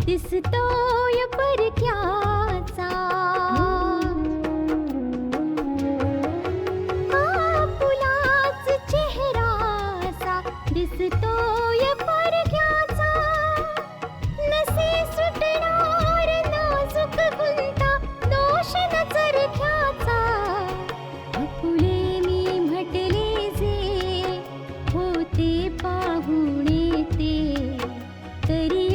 दिसतोय परक्याचा, फुलाच चेहरासा दिसतोय परक्याचा, नसे सुटणार नाजूक गुंता दोष न चरख्याचा, फुले मी म्हटले जे होते पाहुणे ते, तरी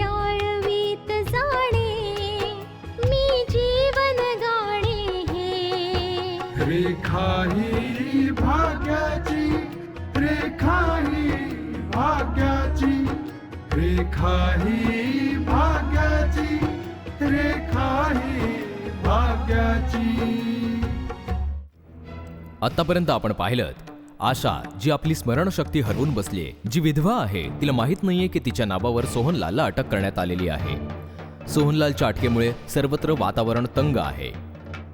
रेखा ही भाग्याची, रेखा ही भाग्याची, रेखा ही भाग्याची, रेखा ही भाग्याची. आतापर्यंत आपण पाहिलं आशा जी आपली स्मरणशक्ती हरवून बसलीये, जी विधवा आहे, तिला माहित नाहीये की तिच्या नावावर सोहनलालला अटक करण्यात आलेली आहे. सोहनलालच्या अटकेमुळे सर्वत्र वातावरण तंग आहे.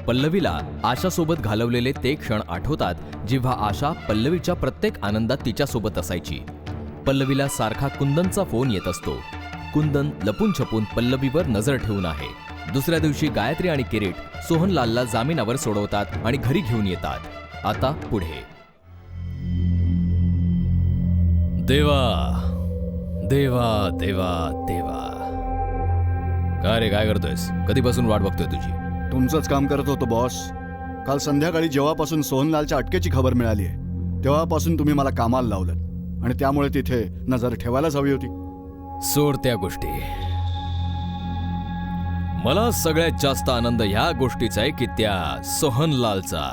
पल्लवीला आशासोबत घालवलेले ते क्षण आठवतात जेव्हा आशा पल्लवीच्या प्रत्येक आनंदात तिच्यासोबत असायची. पल्लवीला सारखा कुंदनचा फोन येत असतो. कुंदन लपून छपून पल्लवीवर नजर ठेवून आहे. दुसऱ्या दिवशी गायत्री आणि किरीट सोहनलालला जामिनावर सोडवतात आणि घरी घेऊन येतात. आता पुढे. देवा देवा देवा देवा. काय रे, काय करतोयस? कधीपासून वाट बघतोय तुझी? तुमचंच काम करत होतो बॉस. काल संध्याकाळी जेव्हापासून सोहनलालच्या अटकेची खबर मिळाली आहे तेव्हापासून तुम्ही मला कामाला लावलं आणि त्यामुळे तिथे नजर ठेवायलाच हवी होती. सोड त्या गोष्टी. मला सगळ्यात जास्त आनंद ह्या गोष्टीचा आहे की त्या सोहनलालचा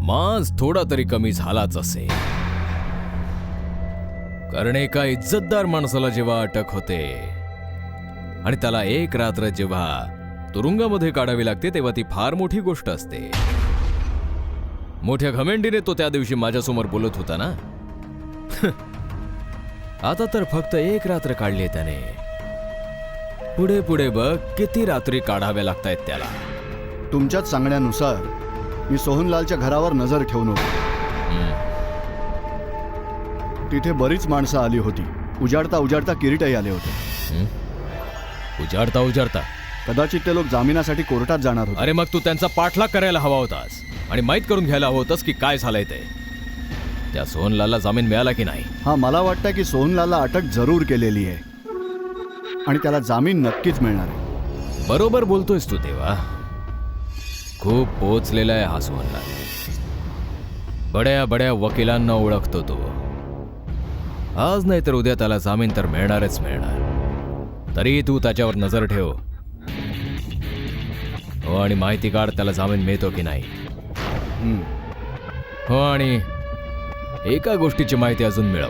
माज थोडा तरी कमी झालाच असेल. कारण एका इज्जतदार माणसाला जेव्हा अटक होते आणि त्याला एक रात्र जेव्हा तुरुंगामध्ये काढावी लागते तेव्हा ती फार मोठी गोष्ट असते. मोठ्या घमेंडीने तो त्या दिवशी माझ्यासमोर बोलत होता ना. आता तर फक्त एक रात्र काढली त्याने. पुढे पुढे बघ किती रात्री काढाव्या लागतायत त्याला. तुमच्याच सांगण्यानुसार मी सोहनलालच्या घरावर नजर ठेवून होतो. तिथे बरीच माणसं आली होती. उजाडता उजाडता किरीटही आले होते. उजाडता उजाडता? कदाचित ते लोक जामिनासाठी कोर्टात जाणार होते. अरे मग तू त्यांचा पाठलाग करायला हवा होतास आणि माहीत करून घ्यायला हवं होतंस की काय झालंय ते. त्या सोहनलालला जामीन मिळाला की नाही? हा, मला वाटतं की सोहनलालला अटक जरूर केलेली आहे आणि त्याला जामीन नक्कीच मिळणार आहे. बरोबर बोलतोयस तू देवा. खूप पोचलेला आहे हा सोहनलाल. बड्या बड्या वकिलांना ओळखतो तो. आज नाही तर उद्या त्याला जामीन तर मिळणारच मिळणार. तरी तू त्याच्यावर नजर ठेव. हो, आणि माहिती काढ त्याला जामीन मिळतो की नाही. हो, आणि एका गोष्टीची माहिती अजून मिळव.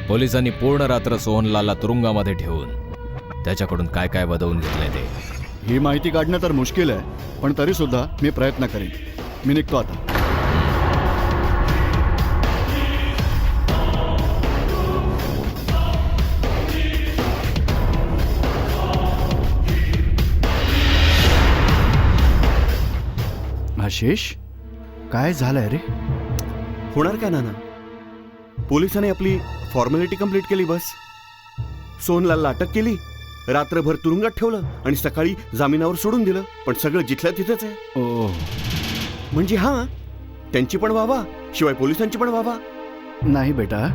पोलिसांनी पूर्ण रात्र सोहनलालला तुरुंगामध्ये ठेवून त्याच्याकडून काय काय वदवून घेतलंय ते. ही माहिती काढणं तर मुश्किल आहे, पण तरी सुद्धा मी प्रयत्न करीन. मी निघतो आता. आशिष, काय झालंय रे? होणार काय नाना? पोलिसांनी आपली फॉर्मॅलिटी कंप्लीट केली, बस. सोहनलालला अटक केली, रात्रभर तुरुंगात ठेवलं आणि सकाळी जामिनावर सोडून दिलं. पण सगळं जिथल्या तिथेच आहे. ओ, म्हणजे हा, त्यांची पण वावा, शिवाय पोलिसांची पण वावा. नाही बेटा,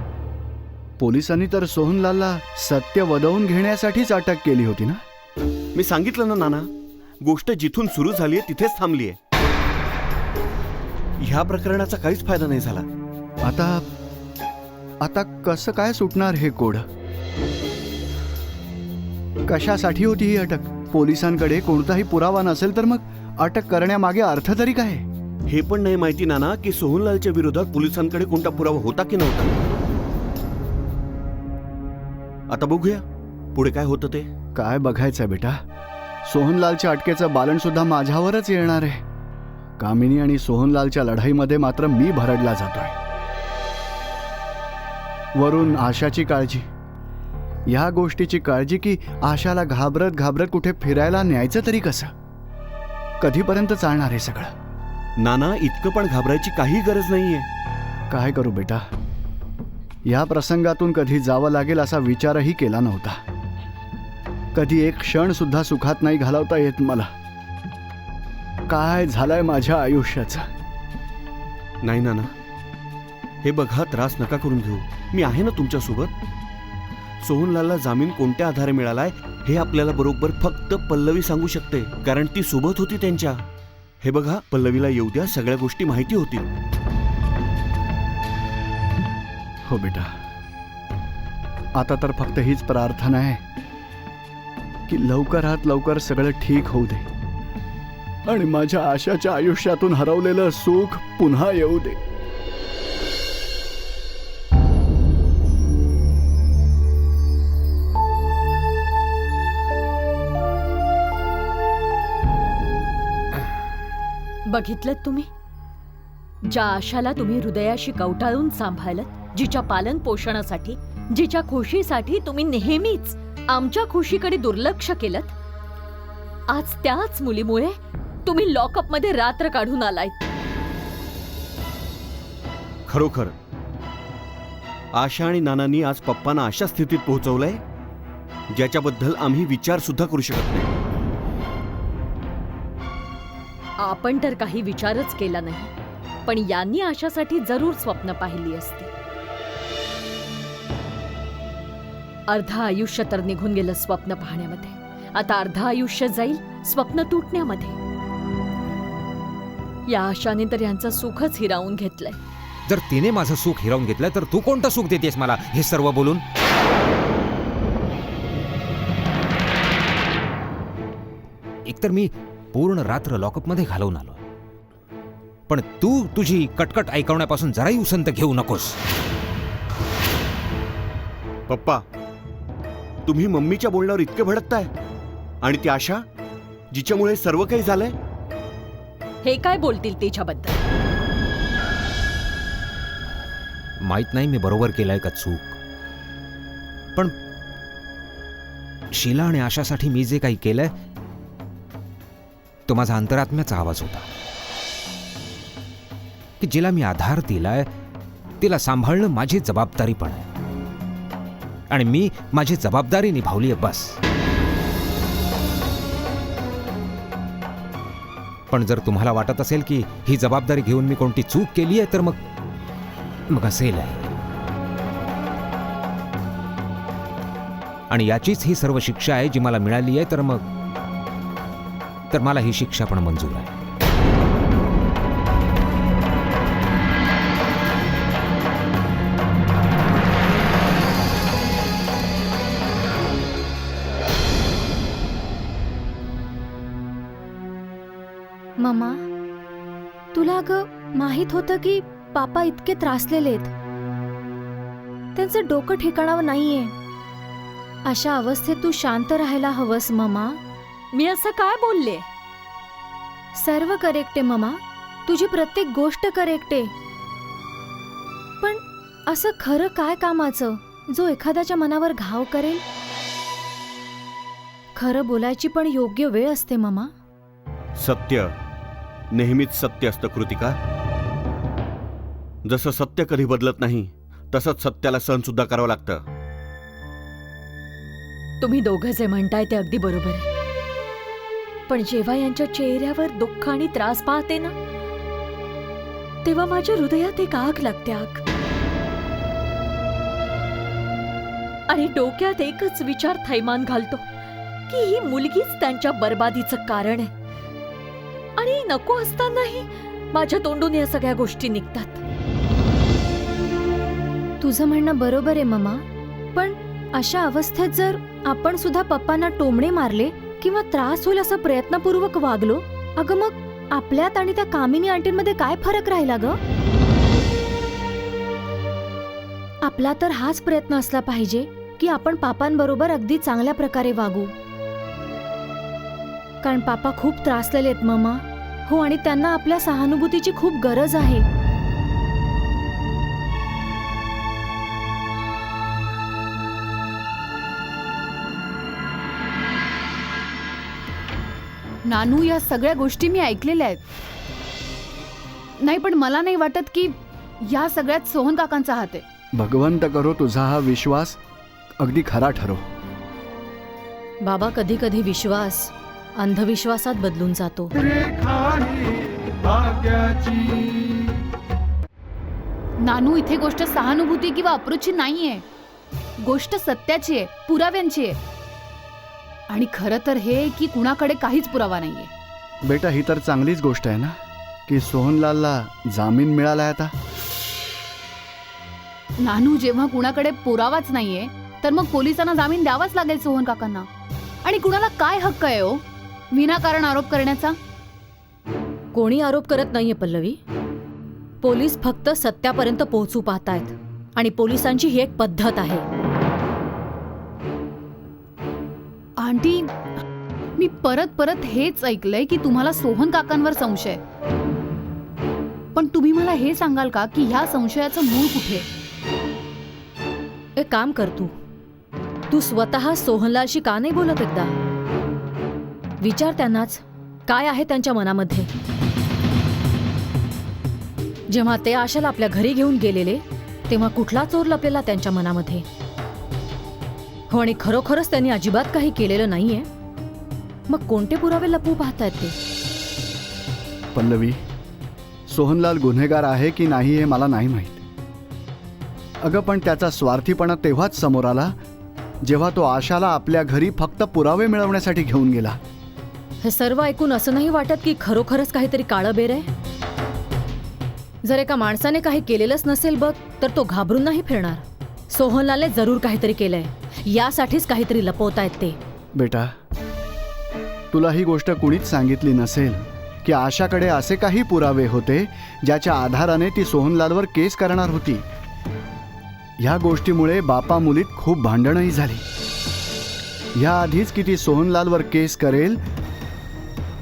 पोलिसांनी तर सोहनलालला सत्य वदवून घेण्यासाठीच अटक केली होती ना. मी सांगितलं ना नाना, गोष्ट जिथून सुरू झालीये तिथेच थांबलीये. ह्या प्रकरणाचा काहीच फायदा नाही झाला. आता आता कसं काय सुटणार हे कोड? कशासाठी होती ही अटक? पोलिसांकडे कोणताही पुरावा नसेल तर मग अटक करण्यामागे अर्थ तरी काय? हे पण नाही माहिती नाना की सोहनलालच्या विरोधात पोलिसांकडे कोणता पुरावा होता की नव्हता. आता बघूया पुढे काय होतं ते. काय बघायचंय बेटा? सोहनलालच्या अटकेचं बालन सुद्धा माझ्यावरच येणार आहे. कामिनी आणि सोहनलालच्या लढाईमध्ये मात्र मी भरडला जातोय. वरून आशाची काळजी, या गोष्टीची काळजी की आशाला घाबरत घाबरत कुठे फिरायला न्यायचं तरी कसं? कधीपर्यंत चालणार हे सगळं? नाना, इतकं पण घाबरायची काही गरज नाहीये. काय करू बेटा, या प्रसंगातून कधी जावं लागेल असा विचारही केला नव्हता. कधी एक क्षण सुद्धा सुखात नाही घालवता येत मला. काय झालंय माझ्या आयुष्याचं? नाही नाना, हे बघा, त्रास नका करून घेऊ. मी आहे ना तुमच्यासोबत. सोहनलालला जामीन कोणत्या आधारे मिळालाय हे आपल्याला बरोबर फक्त पल्लवी सांगू शकते, कारण ती सोबत होती त्यांच्या. हे बघा, पल्लवीला येऊ द्या, सगळ्या गोष्टी माहिती होतील. हो बेटा, आता तर फक्त हीच प्रार्थना आहे की लवकरात लवकर सगळं ठीक होऊ दे आणि माझ्या आशाच्या आयुष्यातून हरवलेलं सुख पुन्हा येऊ दे. बघितलं तुम्ही, ज्या आशाला तुम्ही हृदयाशी कवटाळून सांभाळलं, जिच्या पालन पोषणासाठी, जिच्या खुशीसाठी तुम्ही नेहमीच आमच्या खुशीकडे दुर्लक्ष केलं, आज त्याच मुलीमुळे तुम्ही लॉकअप मध्ये रात्र काढून आलायत. खरोखर आशा आणि नानांनी आज पप्पांना अशा स्थितीत पोहोचवलंय ज्याच्याबद्दल आम्ही विचार सुद्धा करू शकत नाही. आपण तर काही विचारच केला नाही, पण यांनी आशासाठी जरूर स्वप्न पाहिली असती. अर्ध आयुष्य तर निघून गेलं स्वप्न पाहण्यामध्ये, आता अर्ध आयुष्य जाईल स्वप्न तुटण्यामध्ये. या आशाने तर यांचं सुखच हिरावून घेतलंय. जर तिने माझं सुख हिरावून घेतलं तर तू कोणतं सुख देतेस मला हे सर्व बोलून? एकतर मी पूर्ण रात्र लॉकअपमध्ये घालवून आलो, पण तू तुझी कटकट ऐकवण्यापासून जराही उसंत घेऊ नकोस. पप्पा, तुम्ही मम्मीच्या बोलण्यावर इतके भडकताय, आणि ती आशा जिच्यामुळे सर्व काही झालंय. हे काय बोलतील तिच्याबद्दल? माहित नाही मी बरोबर केलंय का चूक, पण शीला आणि आशासाठी मी जे काही केलंय तो माझा अंतरात्म्याचा आवाज होता की जिला मी आधार दिलाय तिला सांभाळणं माझी जबाबदारी पण आहे, आणि मी माझी जबाबदारी निभावली आहे बस. पण जर तुम्हाला वाटत असेल की ही जबाबदारी घेऊन मी कोणती चूक केली आहे तर मग असेल आहे, आणि याचीच ही सर्व शिक्षा आहे जी मला मिळाली आहे, तर मला ही शिक्षा पण मंजूर आहे. मम्मा, तुला अगं माहित होतं की पापा इतके त्रासलेले आहेत, त्यांचं डोकं ठिकाणावर नाहीये. अशा अवस्थेत तू शांत राहायला हवंस मम्मा. मी असं काय बोलले? सर्व करेक्ट आहे मम्मा, तुझी प्रत्येक गोष्ट करेक्ट आहे, पण असं खरं काय कामाचं जो एखाद्याच्या मनावर घाव करेल? खरं बोलायची पण योग्य वेळ असते मम्मा. सत्य नेहमीच सत्य असतं कृतिका. जसं सत्य कधी बदलत नाही तसंच सत्याला सहन सुद्धा करावं लागतं. तुम्ही दोघं जे म्हणताय ते अगदी बरोबर आहे, पण जेव्हा यांच्या चेहऱ्यावर दुःख आणि त्रास पाहते ना, तेव्हा माझ्या हृदयात एक आग लागते, आग. आणि डोक्यात एकच विचार थैमान घालतो की ही मुलगीच त्यांच्या बर्बादीचं कारण आहे. आणि नको असतानाही माझ्या तोंडून या सगळ्या गोष्टी निघतात. तुझं म्हणणं बरोबर आहे मम्मा, पण अशा अवस्थेत जर आपण सुद्धा पप्पांना टोमणे मारले किंवा त्रास होईल असं प्रयत्नपूर्वक वागलो, अगं मग आपल्यात आणि त्या कामिनी आंटींमध्ये काय फरक राहिला ग? आपला तर हाच प्रयत्न असला पाहिजे की आपण पापांबरोबर अगदी चांगल्या प्रकारे वागू. कारण पापा खूप त्रासलेले आहेत मम्मा. हो, आणि त्यांना आपल्या सहानुभूतीची खूप गरज आहे. नानू, या सगळ्या गोष्टी मी ऐकलेल्या आहेत. नाही, पण मला नाही वाटत की या सगळ्यात सोहन काकांचा हात आहे. भगवंत करो तुझा हा विश्वास अगदी खरा ठरो. बाबा, कधी कधी विश्वास अंधविश्वासात बदलून जातो. रेखा ही भाग्याची. नानू, इथे गोष्ट सहानुभूती किंवा अप्रूची नाहीये. गोष्ट सत्याची आहे, पुराव्यांची आहे. आणि खरं तर हे की कुणाकडे काहीच पुरावा नाहीये. बेटा, ही तर चांगलीच गोष्ट आहे ना की सोहनलालला जामीन मिळालाय आता. नानू, जेव्हा कुणाकडे पुरावाच नाहीये तर मग पोलिसांना जामीन द्यावाच लागेल सोहन काकांना. आणि कुणाला काय हक्क आहे हो विनाकारण आरोप करण्याचा? कोणी आरोप करत नाहीये पल्लवी. पोलीस फक्त सत्यापर्यंत पोहोचू पाहतायत आणि पोलिसांची ही एक पद्धत आहे. आंटी, मी परत परत हेच ऐकलंय की तुम्हाला सोहन काकांवर संशय आहे. पण तुम्ही मला हे सांगाल का की ह्या संशयाचं मूळ कुठे? एक काम कर, तू स्वतः सोहनलालशी का नाही बोलत एकदा? विचार त्यांनाच काय आहे त्यांच्या मनामध्ये. जेव्हा ते आशाला आपल्या घरी घेऊन गेलेले तेव्हा कुठला चोर लपलेला त्यांच्या मनामध्ये? हो, आणि खरोखरच त्यांनी अजिबात काही केलेलं नाहीये. मग कोणते पुरावे लपवू पाहतायत ते? पल्लवी, सोहनलाल गुन्हेगार आहे की नाही हे मला नाही माहीत. अगं, पण त्याचा स्वार्थीपणा तेव्हाच समोर आला जेव्हा तो आशाला आपल्या घरी फक्त पुरावे मिळवण्यासाठी घेऊन गेला. हे सर्व ऐकून असं नाही वाटत की खरोखरच काहीतरी काळं बेर आहे? जर एका माणसाने काही केलेलंच नसेल बघ, तर तो घाबरून नाही फिरणार. सोहनलालने जरूर काहीतरी केलंय, यासाठीच काहीतरी लपवतायत ते. बेटा, तुला ही गोष्ट कुणीच सांगितली नसेल की आशाकडे असे काही पुरावे होते ज्याच्या आधाराने ती सोहनलालवर केस करणार होती. ह्या गोष्टीमुळे बापा मुलीत खूप भांडणही झाली. याआधीच की ती सोहनलालवर केस करेल,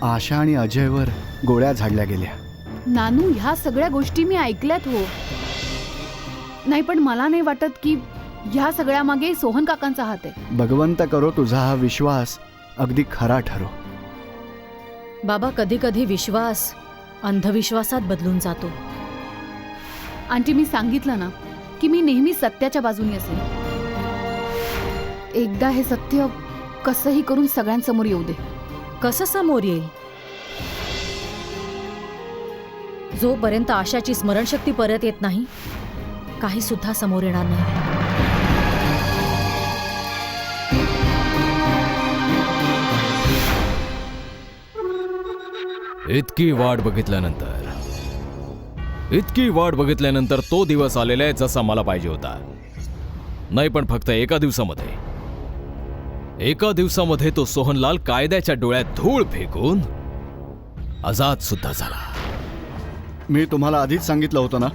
आशा आणि अजयवर गोळ्या झाडल्या गेल्या. नानू, ह्या सगळ्या गोष्टी मी ऐकल्यात हो. नाही, पण मला नाही वाटत की ह्या सगळ्या मागे सोहन काकांचा हात आहे. भगवंत करो तुझा हा विश्वास अगदी खरा ठरो. बाबा, कधी कधी विश्वास अंधविश्वासात बदलून जातो. आंटी, मी सांगितलं ना की मी नेहमी सत्याच्या बाजूने असेल. एकदा हे सत्य कसंही करून सगळ्यांसमोर येऊ दे. कसं समोर येईल? जोपर्यंत आशाची स्मरणशक्ती परत येत नाही, काही सुद्धा समोर येणार नाही. इतकी वाट बघितल्यानंतर तो दिवस आलेला आहे जसा मला पाहिजे होता. नाही, पण फक्त एका दिवसामध्ये तो सोहनलाल कायद्याच्या डोळ्यात धूळ फेकून आजाद सुद्धा झाला. मी तुम्हाला आधीच सांगितलं होतं ना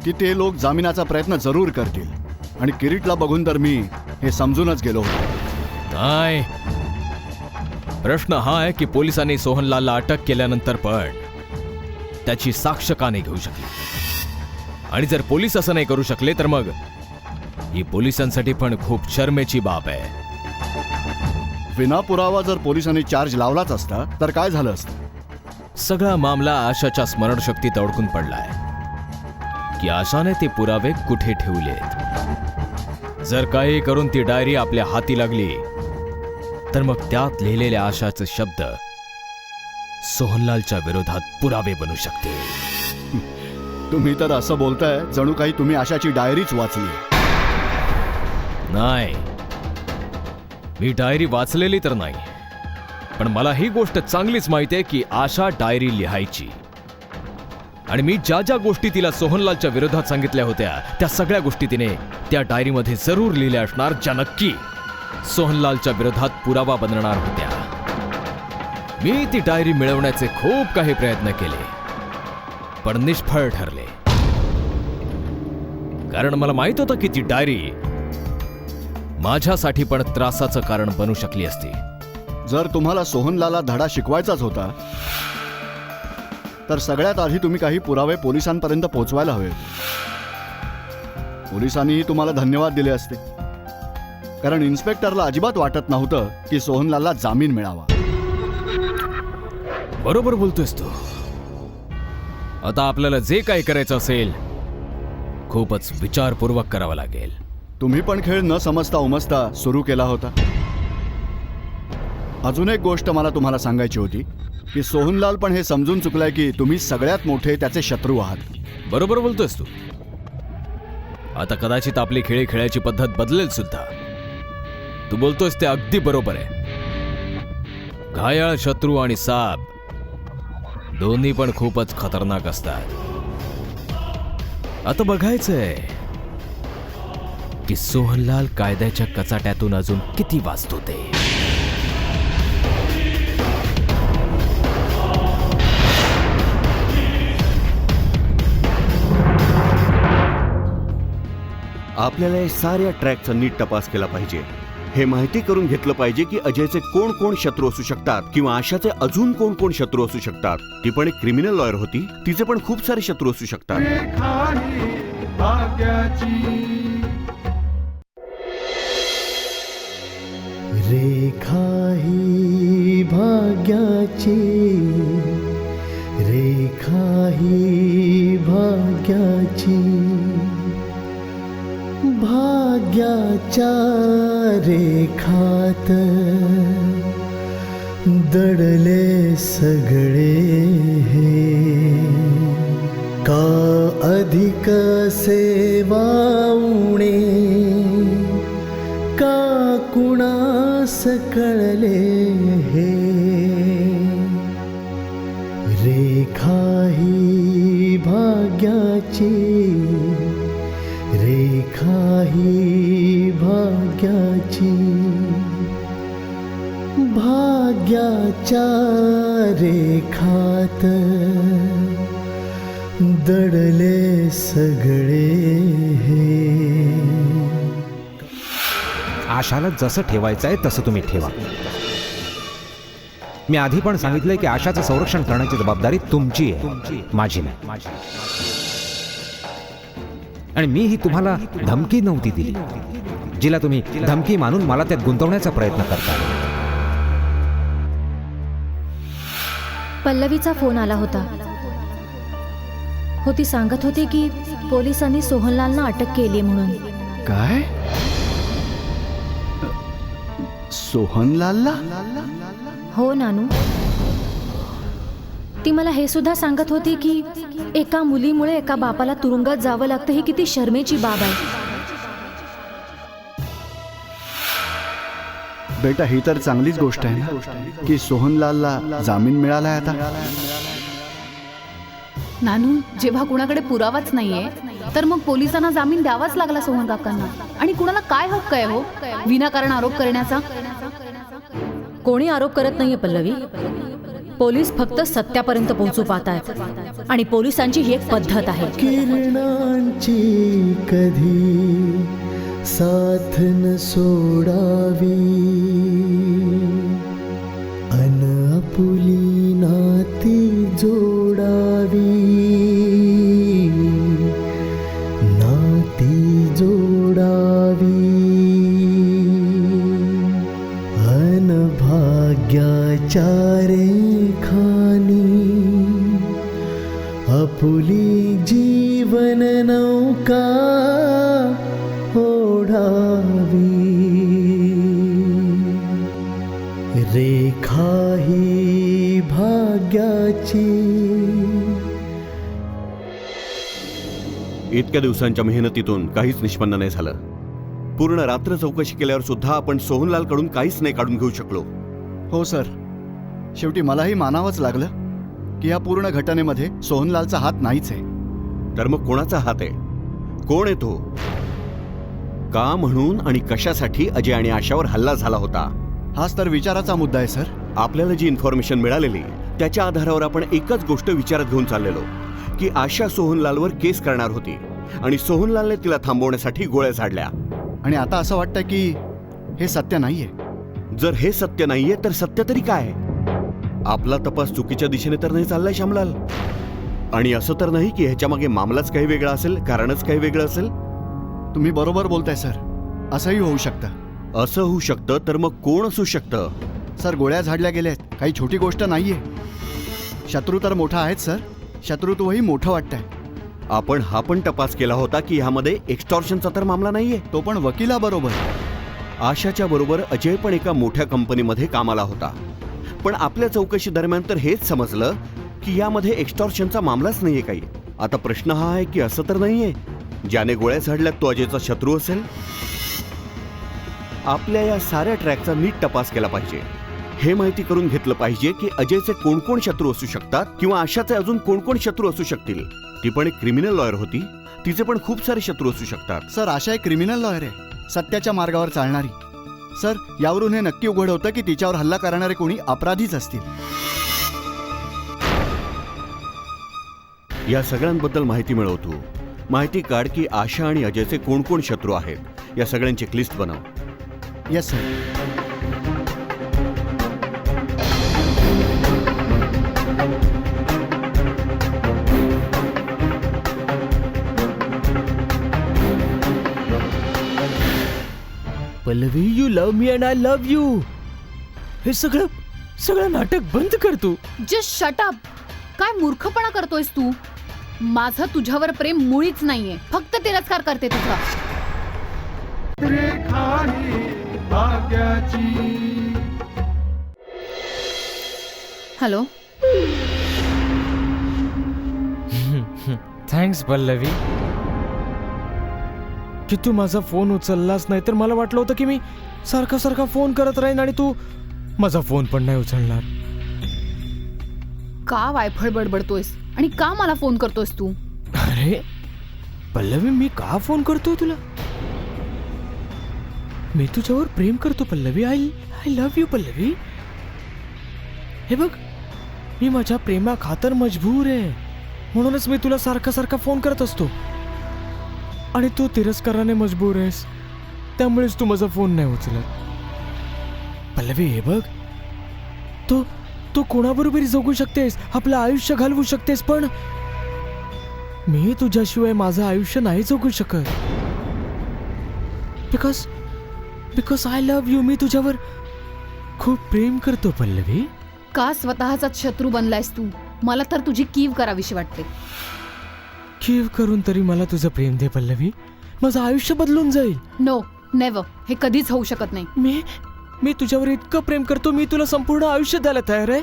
की ते लोक जामिनाचा प्रयत्न जरूर करतील. आणि किरीटला बघून तर मी हे समजूनच गेलो होतो. नाही, प्रश्न हा आहे की पोलिसांनी सोहनलालला अटक केल्यानंतर पण त्याची साक्ष का नाही घेऊ शकली? आणि जर पोलीस असं नाही करू शकले तर मग ही पोलिसांसाठी पण खूप शर्मेची बाब आहे. विना पुरावा जर पोलिसांनी चार्ज लावलाच असता तर काय झालं असतं? सगळा मामला आशाच्या स्मरणशक्तीत अडकून पडलाय की आशाने ते पुरावे कुठे ठेवलेत. जर काही करून ती डायरी आपल्या हाती लागली तर मग त्यात लिहिलेल्या आशाचे शब्द सोहनलालच्या विरोधात पुरावे बनू शकते. तुम्ही तर असं बोलताय जणू काही तुम्ही आशाची डायरीच वाचली. नाही, मी डायरी वाचलेली तर नाही, पण मला ही गोष्ट चांगलीच माहिती आहे की आशा डायरी लिहायची. आणि मी ज्या ज्या गोष्टी तिला सोहनलालच्या विरोधात सांगितल्या होत्या त्या सगळ्या गोष्टी तिने त्या डायरीमध्ये जरूर लिहिल्या असणार, ज्या नक्की सोहनलालच्या विरोधात पुरावा बनणार होत्या. मी ती डायरी मिळवण्याचे खूप काही प्रयत्न केले, पण निष्फळ ठरले. कारण मला माहित होतं की ती डायरी माझ्यासाठी पण त्रासाचं कारण बनू शकली असती. जर तुम्हाला सोहनलालला धडा शिकवायचाच होता तर सगळ्यात आधी तुम्ही काही पुरावे पोलिसांपर्यंत पोहोचवायला हवे. पोलिसांनीही तुम्हाला धन्यवाद दिले असते, कारण इन्स्पेक्टरला अजिबात वाटत नव्हतं की सोहनलालला जामीन मिळावा. बरोबर बोलतोयस तू. आता आपल्याला जे काही करायचं असेल खूपच विचारपूर्वक करावं लागेल. तुम्ही पण खेळ न समजता उमजता सुरू केला होता. अजून एक गोष्ट मला तुम्हाला सांगायची होती की सोहनलाल पण हे समजून चुकलाय की तुम्ही सगळ्यात मोठे त्याचे शत्रू आहात. बरोबर बोलतोयस तू. आता कदाचित आपली खेळी खेळायची पद्धत बदलेल सुद्धा. तू बोलतोयस ते अगदी बरोबर आहे. घायाळ शत्रू आणि साप दोन्ही पण खूपच खतरनाक असतात. आता बघायचंय की सोहनलाल कायद्याच्या कचाट्यातून अजून किती वाचतो ते. आपल्याला या साऱ्या ट्रॅकचा नीट तपास केला पाहिजे. हे माहिती करून घेतलं पाहिजे की अजयचे कोण कोण शत्रू असू शकतात किंवा आशाचे अजून कोण कोण शत्रू असू शकतात. ती पण एक क्रिमिनल लॉयर होती, तिचे पण खूप सारे शत्रू असू शकतात. रेखा ही भाग्याची. रेखा ही भाग्याची, रेखा ही भाग्याची, भाग्याच्या रेखात दडले सगळे हे. का अधिक सेवा उणे, का कुणास कळले हे. रेखा ही भाग्याची, रेखा ही भाग्याची, भाग्याच्या रेखात दडले सगळे हे. आशाला जसं ठेवायचं आहे तसं तुम्ही ठेवा. मी आधी पण सांगितलंय की आशाचं संरक्षण करण्याची जबाबदारी तुमची आहे, माझी नाही. आणि मी ही तुम्हाला धमकी नव्हती दिली, जिला तुम्ही धमकी मानून मला त्यात गुंतवण्याचा प्रयत्न करता. पल्लवीचा फोन आला होता. ती सांगत होती की पोलिसांनी सोहनलालना अटक केली म्हणून. काय? सोहनलालला? हो नानू. ती मला हे सुद्धा सांगत होती की एका मुलीमुळे एका बापाला तुरुंगात जावं लागतं ही किती शर्मेची बाब आहे. बेटा ही तर चांगलीच गोष्ट आहे ना की सोहनलालला जामीन मिळालाय आता. नानू, जेव्हा कुणाकडे पुरावाच नाहीये तर मग पोलिसांना जामीन द्यावाच लागला सोहन काकांना. आणि कुणाला काय हक्क आहे हो विनाकारण आरोप करण्याचा? कोणी आरोप करत नाहीये पल्लवी. पोलीस फक्त सत्यापर्यंत पोहोचू पाहतात आणि पोलिसांची ही एक पद्धत आहे. किरणांची कधी साथ न सोडावी, अन आपुली नाती जोडावी, नाती जोडावी, अन भाग्याच्या रेखानी आपुली जीवन नौका ओढावी. रेखा ही भाग्याची. इतक्या दिवसांच्या मेहनतीतून काहीच निष्पन्न नाही झालं. पूर्ण रात्र चौकशी केल्यावर सुद्धा आपण सोहनलालकडून काहीच नाही काढून घेऊ शकलो. हो सर, शेवटी मलाही मानावंच लागलं की या पूर्ण घटनेमध्ये सोहनलालचा हात नाहीच आहे. तर मग कोणाचा हात आहे? कोण आहे तो? का म्हणून आणि कशासाठी अजय आणि आशावर हल्ला झाला होता? हाच तर विचाराचा मुद्दा आहे सर. आपल्याला जी इन्फॉर्मेशन मिळालेली त्याच्या आधारावर आपण एकच गोष्ट विचारात घेऊन चाललेलो की आशा सोहनलालवर केस करणार होती आणि सोहनलालने तिला थांबवण्यासाठी गोळ्या झाडल्या. आणि आता असं वाटतं की हे सत्य नाहीये. जर हे सत्य नाहीये तर सत्य तरी काय? आपला तपास चुकीच्या दिशेने तर नाही चाललाय श्यामलाल? आणि असं तर नाही की ह्याच्या मागे मामलाच काही वेगळा असेल, कारणच काही वेगळं असेल? तुम्ही बरोबर बोलताय सर. असंही होऊ शकतं. असं होऊ शकतं तर मग कोण असू शकतं? सर, गोळ्या झाडल्या गेल्या आहेत, काही छोटी गोष्ट नाहीये. शत्रू तर मोठा आहेच सर. शत्रुत्वही मोठं वाटतंय. आपण हा पण तपास केला होता की ह्यामध्ये एक्स्टॉर्शनचा तर मामला नाहीये. तो पण वकिलाबरोबर. आशाच्या बरोबर अजय पण एका मोठ्या कंपनीमध्ये कामाला होता. पण आपल्या चौकशी दरम्यान तर हेच समजलं की यामध्ये एक्स्टॉर्शनचा मामलाच नाहीये काही. आता प्रश्न हा आहे की असं तर नाहीये ज्याने गोळ्या झाडल्यात तो अजयचा शत्रू असेल? आपल्या या साऱ्या ट्रॅकचा नीट तपास केला पाहिजे. हे माहिती करून घेतलं पाहिजे की अजयचे कोण कोण शत्रू असू शकतात किंवा आशाचे अजून कोण कोण शत्रू असू शकतील. ती पण एक क्रिमिनल लॉयर होती, तिचे पण खूप सारे शत्रू असू शकतात. सर, आशा एक क्रिमिनल लॉयर आहे, सत्याच्या मार्गावर चालणारी. सर, यावरून हे नक्की उघड होतं की तिच्यावर हल्ला करणारे कोणी अपराधीच असतील. या सगळ्यांबद्दल माहिती मिळवतो. माहिती काढ की आशा आणि अजयचे कोण कोण शत्रू आहेत. या सगळ्यांची एक लिस्ट बनव. Yes sir. Pallavi, you love me and I love you. हे सगळं नाटक बंद कर तू. Just shut up. काय मूर्खपणा करतोयस तू? माझं तुझ्यावर प्रेम मुळीच नाहीये, फक्त तिरस्कार करते तुझा. रेखा ही भाग्याची. हॅलो. थँक्स पल्लवी की तू माझा फोन उचललास. नाही तर मला वाटलं होतं की मी सारखा फोन करत राहीन आणि तू माझा फोन पण नाही उचलणार. का वायफळ बडबडतोयस आणि का मला फोन करतोयस तू? अरे पल्लवी, मी का फोन करतोय तुला? मी तुझ्यावर प्रेम करतो Pallavi. I love you Pallavi. हे बघ, मी माझ्या प्रेमा खातर मजबूर आहे. म्हणूनच मी तुला सारखा फोन करत असतो. आणि तू तिरस्काराने मजबूर आहेस, त्यामुळेच तू माझा फोन नाही उचलत. पल्लवी, हे बघ, तू कोणाबरोबर जगू शकतेस, आपलं आयुष्य घालवू शकतेस, पण मी तुझ्याशिवाय माझं आयुष्य नाही जगू शकत. Because I love you. मी तुझ्यावर खूप प्रेम करतो पल्लवी. का स्वतःचाच शत्रू बनलायस तू? मला तर तुझी कीव करावीशी वाटते. कीव करून तरी मला तुझं प्रेम दे पल्लवी. माझं आयुष्य बदलून जाईल. No, never. हे कधीच होऊ शकत नाही. मी तुझ्यावर इतकं प्रेम करतो, मी तुला संपूर्ण आयुष्य द्यायला तयार आहे.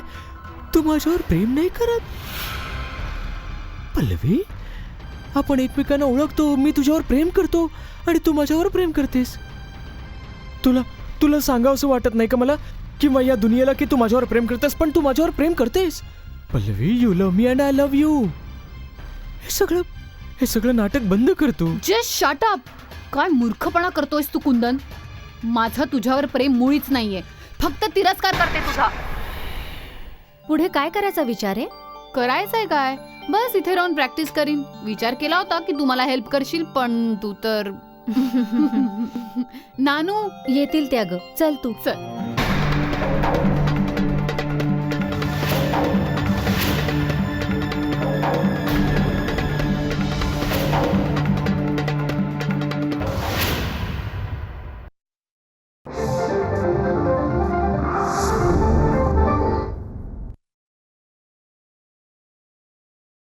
तू माझ्यावर प्रेम नाही करत पल्लवी. आपण एकमेकांना ओळखतो. मी तुझ्यावर प्रेम करतो आणि तू माझ्यावर प्रेम करतेस. तुला सांगावंसं वाटत नाही का मला किंवा या दुनियेला की तू माझ्यावर प्रेम करतेस, पण तू माझ्यावर प्रेम करतेस Pallavi. You love me and I love you. हे सगळं नाटक बंद कर तू. Just shut up. काय मूर्खपणा करतोयस तू कुंदन? माझं तुझ्यावर प्रेम मुळीच नाहीये, फक्त तिरस्कार करते तुझा. पुढे काय करायचा विचार आहे? करायचंय काय? बस इथे राहून प्रॅक्टिस करीन. विचार केला होता की तू मला हेल्प करशील, पण तू तर नानू, येतील त्या ग. चल तू. चल.